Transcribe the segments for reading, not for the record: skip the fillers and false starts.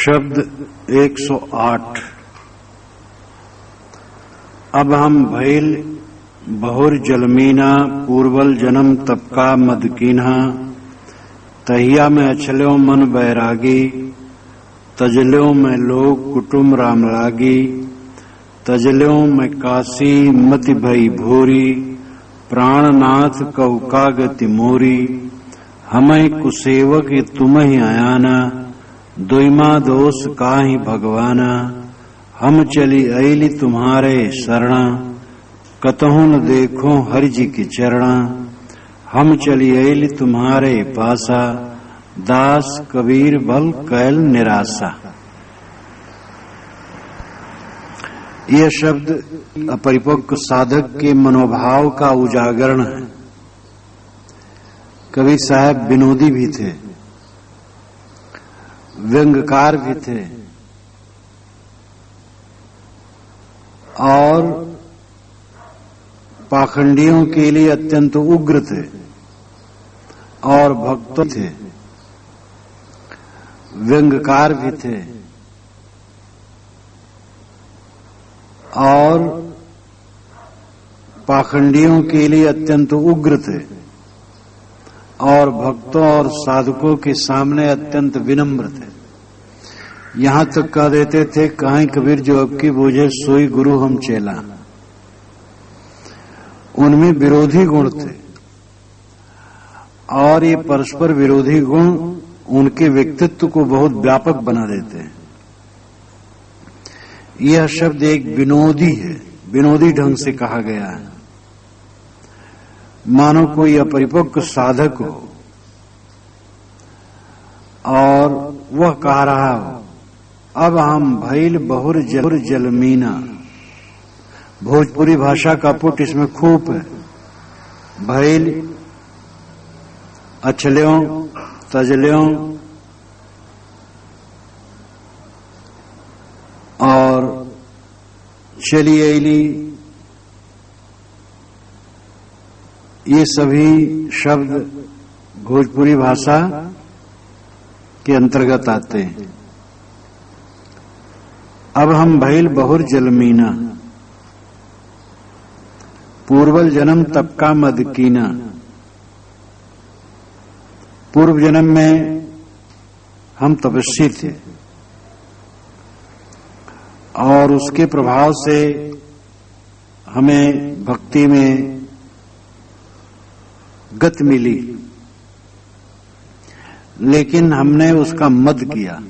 शब्द 108। अब हम भइल बहुर जलमीना पूर्वल जन्म तपका मदकीन्हा तहिया में अछल्यों मन बैरागी तजल्यों में लोग कुटुम राम लागी तजल्यों में काशी मति भई भोरी प्राणनाथ कऊ कागति मोरी हमें कुसेवक तुम्हि आयाना दुईमा दोष काहि भगवाना हम चली अइली तुम्हारे शरणा कतहु न देखो हरि जी की चरणा हम चली अइली तुम्हारे पासा दास कबीर बल कैल निराशा। यह शब्द अपरिपक्व साधक के मनोभाव का उजागरण है। कबीर साहब विनोदी भी थे, व्यंग्यकार भी थे और पाखंडियों के लिए अत्यंत उग्र थे और भक्त थे, व्यंग्यकार भी थे और पाखंडियों के लिए अत्यंत उग्र थे और भक्तों और साधकों के सामने अत्यंत विनम्र थे। यहां तक कह देते थे, कहीं कबीर जो अब की बूझे सोई गुरु हम चेला। उनमें विरोधी गुण थे और ये परस्पर विरोधी गुण उनके व्यक्तित्व को बहुत व्यापक बना देते हैं। यह शब्द एक विनोदी है, विनोदी ढंग से कहा गया है, मानो कोई अपरिपक्व साधक हो और वह कह रहा हो, अब हम भइल बहुर जलमीना। भोजपुरी भाषा का पुट इसमें खूब है। भइल अछल्यों तजल्यों और चली अइली, ये सभी शब्द भोजपुरी भाषा के अंतर्गत आते हैं। अब हम भइल बहुर जलमीना पूर्वल जन्म तपका मदकीना। पूर्व जन्म में हम तपस्वी थे और उसके प्रभाव से हमें भक्ति में गति मिली, लेकिन हमने उसका मद किया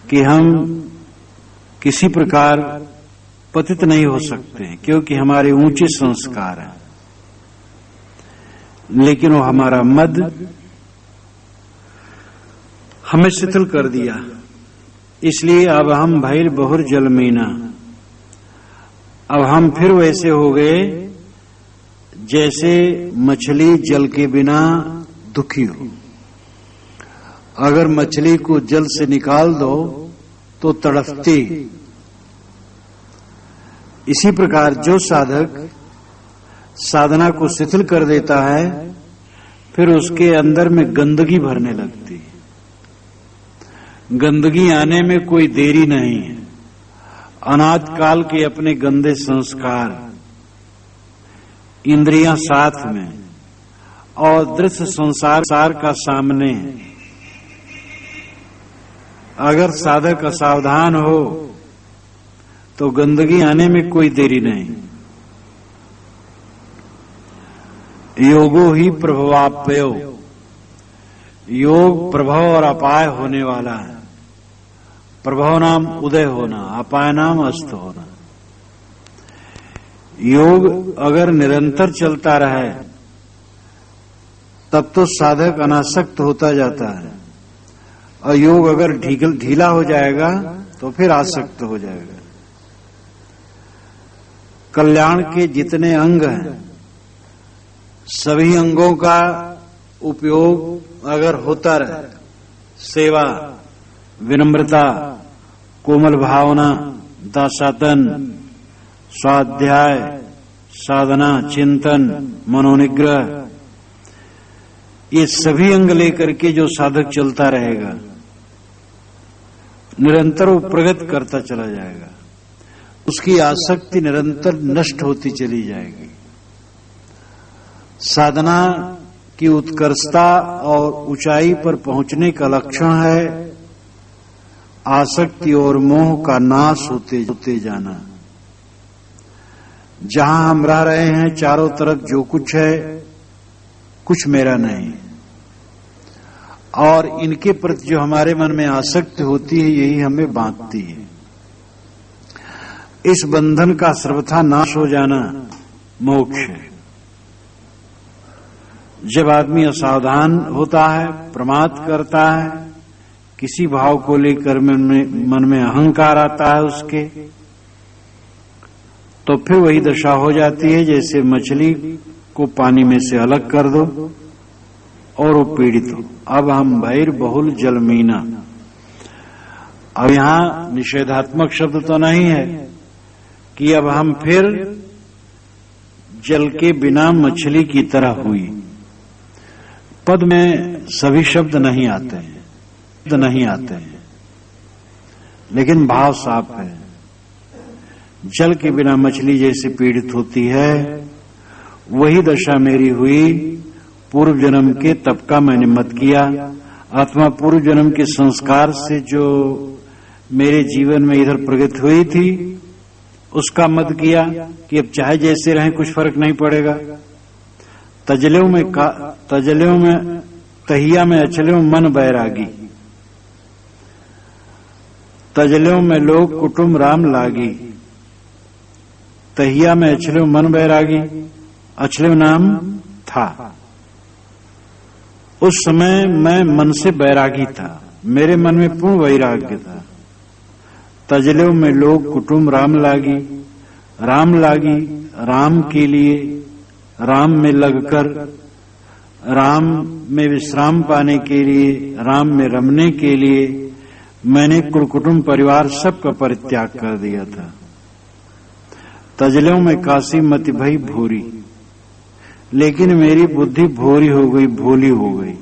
कि हम किसी प्रकार पतित नहीं हो सकते हैं क्योंकि हमारे ऊंचे संस्कार हैं, लेकिन वो हमारा मद हमें शिथिल कर दिया। इसलिए अब हम भइल बहुर जलमीना, अब हम फिर वैसे हो गए जैसे मछली जल के बिना दुखी हो। अगर मछली को जल से निकाल दो तो तड़पती। इसी प्रकार जो साधक साधना को शिथिल कर देता है फिर उसके अंदर में गंदगी भरने लगती है। गंदगी आने में कोई देरी नहीं है। अनाद काल के अपने गंदे संस्कार, इंद्रियां साथ में और दृश्य संसार का सामने, अगर साधक असावधान हो तो गंदगी आने में कोई देरी नहीं। योगो ही प्रभवाप्यो, योग प्रभव और अपाय होने वाला है। प्रभव नाम उदय होना, अपाय नाम अस्त होना। योग अगर निरंतर चलता रहे तब तो साधक अनासक्त होता जाता है और योग अगर ढीला हो जाएगा तो फिर आसक्त हो जाएगा। कल्याण के जितने अंग हैं सभी अंगों का उपयोग अगर होता रहे, सेवा, विनम्रता, कोमल भावना, दासातन, स्वाध्याय, साधना, चिंतन, मनोनिग्रह, ये सभी अंग लेकर के जो साधक चलता रहेगा निरंतर वो प्रगति करता चला जाएगा, उसकी आसक्ति निरंतर नष्ट होती चली जाएगी। साधना की उत्कर्षता और ऊंचाई पर पहुंचने का लक्षण है आसक्ति और मोह का नाश होते जाना। जहां हम रह रहे हैं चारों तरफ जो कुछ है कुछ मेरा नहीं, और इनके प्रति जो हमारे मन में आसक्ति होती है यही हमें बांधती है। इस बंधन का सर्वथा नाश हो जाना मोक्ष है। जब आदमी असावधान होता है, प्रमाद करता है, किसी भाव को लेकर मन में अहंकार आता है उसके, तो फिर वही दशा हो जाती है जैसे मछली को पानी में से अलग कर दो और वो पीड़ित हो। अब हम भैर बहुल जलमीना। अब यहां निषेधात्मक शब्द तो नहीं है कि अब हम फिर जल के बिना मछली की तरह हुई। पद में सभी शब्द नहीं आते हैं, लेकिन भाव साफ है। जल के बिना मछली जैसे पीड़ित होती है वही दशा मेरी हुई। पूर्व जन्म के तप का मैंने मत किया, अथवा पूर्व जन्म के संस्कार से जो मेरे जीवन में इधर प्रगति हुई थी उसका मत किया कि अब चाहे जैसे रहें कुछ फर्क नहीं पड़ेगा। तजल्यों में तहिया में अचल्यों मन बैरागी, तजल्यों में लोग कुटुंब राम लागी, तहिया में अचल्यों मन बैरागी। अचल्यों नाम था। उस समय मैं मन से बैरागी था, मेरे मन में पूर्ण वैराग्य था। तजल्यों में लोग कुटुंब राम लागी, राम के लिए, राम में लगकर, राम में विश्राम पाने के लिए, राम में रमने के लिए मैंने कुल कुटुंब परिवार सबका परित्याग कर दिया था। तजल्यों में काशी मति भई भूरी, लेकिन मेरी बुद्धि भोरी हो गई, भोली हो गई।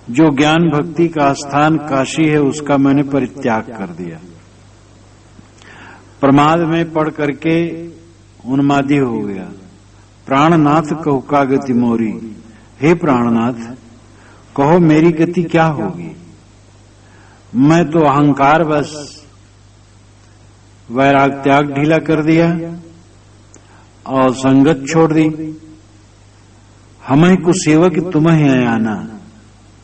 जो ज्ञान भक्ति का स्थान काशी है उसका मैंने परित्याग कर दिया। प्रमाद में पढ़ करके उन्मादी हो गया। प्राणनाथ कहु का गति मोरी, हे प्राणनाथ कहो मेरी गति क्या होगी। मैं तो अहंकार बस वैराग त्याग ढीला कर दिया और संगत छोड़ दी। हमें को सेवक तुम्हें आना,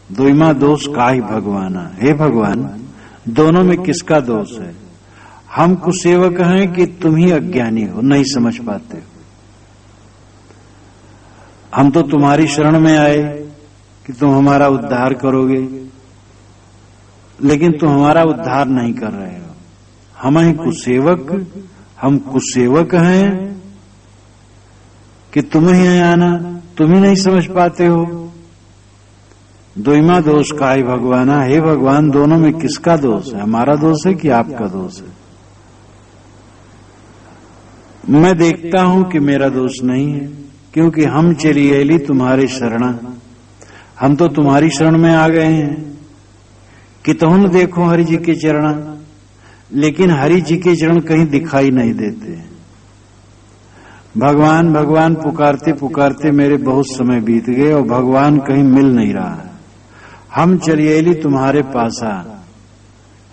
दुईमा दोष काहि भगवाना। हे भगवान दोनों में किसका दोष है। हम कुसेवक हैं कि तुम ही अज्ञानी हो, नहीं समझ पाते हो। हम तो तुम्हारी शरण में आए कि तुम हमारा उद्धार करोगे, लेकिन तुम हमारा उद्धार नहीं कर रहे हो। हम कुसेवक हैं कि तुम्हें ही आना, तुम ही नहीं समझ पाते हो। दुईमा दोष काहि भगवाना, हे भगवान दोनों में किसका दोष है, हमारा दोष है कि आपका दोष है। मैं देखता हूं कि मेरा दोष नहीं है, क्योंकि हम चली एली तुम्हारे शरणा। हम तो तुम्हारी शरण में आ गए हैं कि तुम देखो हरि जी के चरणा, लेकिन हरि जी के चरण कहीं दिखाई नहीं देते। भगवान भगवान पुकारते पुकारते मेरे बहुत समय बीत गए और भगवान कहीं मिल नहीं रहा है। हम चली एली तुम्हारे पासा,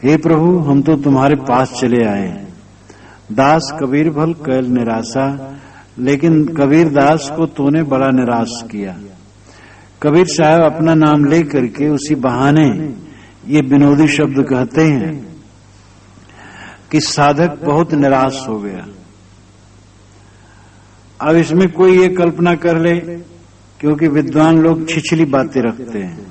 हे प्रभु हम तो तुम्हारे पास चले आए। दास कबीर भल कैल निराशा, लेकिन कबीर दास को तूने बड़ा निराश किया। कबीर साहब अपना नाम ले करके उसी बहाने ये विनोदी शब्द कहते हैं कि साधक बहुत निराश हो गया। अब इसमें कोई ये कल्पना कर ले, क्योंकि विद्वान लोग छिछली बातें रखते हैं।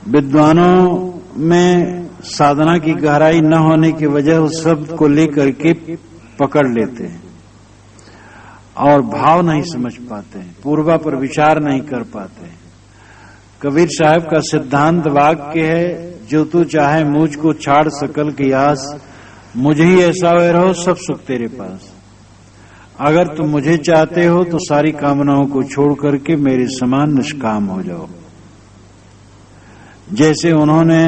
विद्वानों में साधना की गहराई न होने की वजह उस शब्द को लेकर के पकड़ लेते हैं और भाव नहीं समझ पाते हैं, पूर्वा पर विचार नहीं कर पाते हैं। कबीर साहब का सिद्धांत वाक्य है, जो तू चाहे मुझ को छाड़ सकल की आस, मुझे ही ऐसा हुए रहो सब सुख तेरे पास। अगर तुम मुझे चाहते हो तो सारी कामनाओं को छोड़ करके मेरे समान निष्काम हो जाओ। जैसे उन्होंने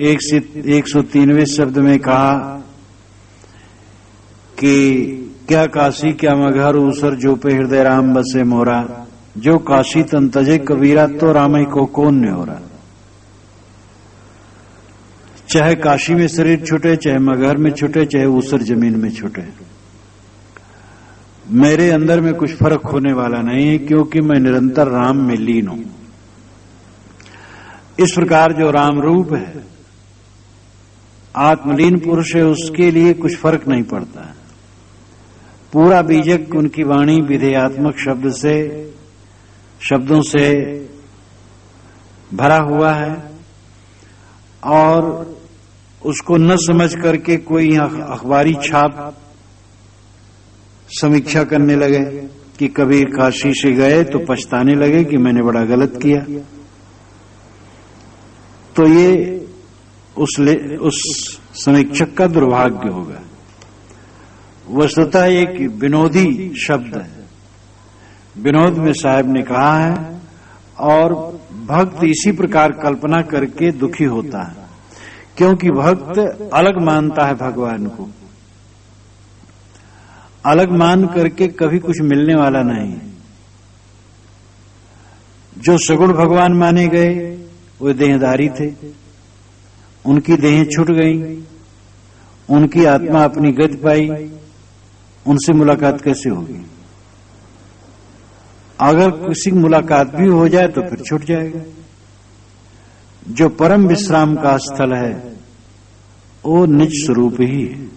103वें शब्द में कहा कि क्या काशी क्या मघर ऊसर जो पे हृदय राम बसे मोरा, जो काशी तन तजे कबीरा तो रामई को कौन ने हो रहा। चाहे काशी में शरीर छूटे, चाहे मगहर में छूटे, चाहे ऊसर जमीन में छूटे, मेरे अंदर में कुछ फर्क होने वाला नहीं है, क्योंकि मैं निरंतर राम में लीन हूं। इस प्रकार जो राम रूप है, आत्मलीन पुरुष है, उसके लिए कुछ फर्क नहीं पड़ता है। पूरा बीजक उनकी वाणी विधेयात्मक शब्दों से भरा हुआ है, और उसको न समझ करके कोई अखबारी छाप समीक्षा करने लगे कि कबीर काशी से गए तो पछताने लगे कि मैंने बड़ा गलत किया, तो ये उस समीक्षक का दुर्भाग्य होगा। वस्तुतः एक विनोदी शब्द है, विनोद में साहब ने कहा है, और भक्त इसी प्रकार कल्पना करके दुखी होता है, क्योंकि भक्त अलग मानता है भगवान को, अलग मान करके कभी कुछ मिलने वाला नहीं। जो सगुण भगवान माने गए वो देहधारी थे, उनकी देहें छूट गई, उनकी आत्मा अपनी गति पाई, उनसे मुलाकात कैसे होगी? अगर किसी की मुलाकात भी हो जाए तो फिर छूट जाएगा। जो परम विश्राम का स्थल है वो निज स्वरूप ही है।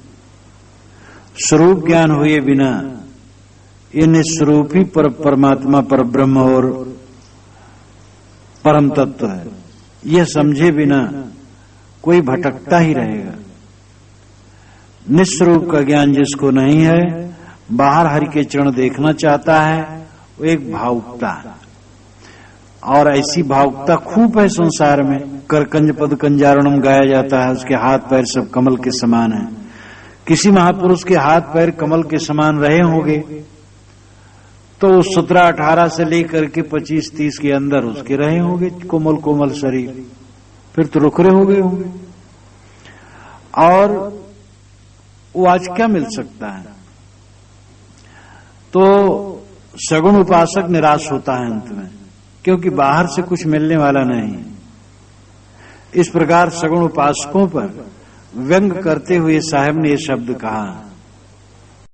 स्वरूप ज्ञान हुए बिना ये निस्वरूप ही परमात्मा, पर ब्रह्म और परम तत्व है, यह समझे बिना कोई भटकता ही रहेगा। निस्वरूप का ज्ञान जिसको नहीं है, बाहर हरि के चरण देखना चाहता है, वो एक भावुकता है, और ऐसी भावुकता खूब है संसार में। करकंज पद कंजारणम गाया जाता है, उसके हाथ पैर सब कमल के समान है। किसी महापुरुष के हाथ पैर कमल के समान रहे होंगे तो 17-18 से लेकर के 25-30 के अंदर उसके रहे होंगे कोमल कोमल शरीर, फिर तो रुखरे हो गए होंगे। और वो आज क्या मिल सकता है? तो सगुण उपासक निराश होता है अंत में, क्योंकि बाहर से कुछ मिलने वाला नहीं। इस प्रकार सगुण उपासकों पर व्यंग करते हुए साहब ने ये शब्द कहा,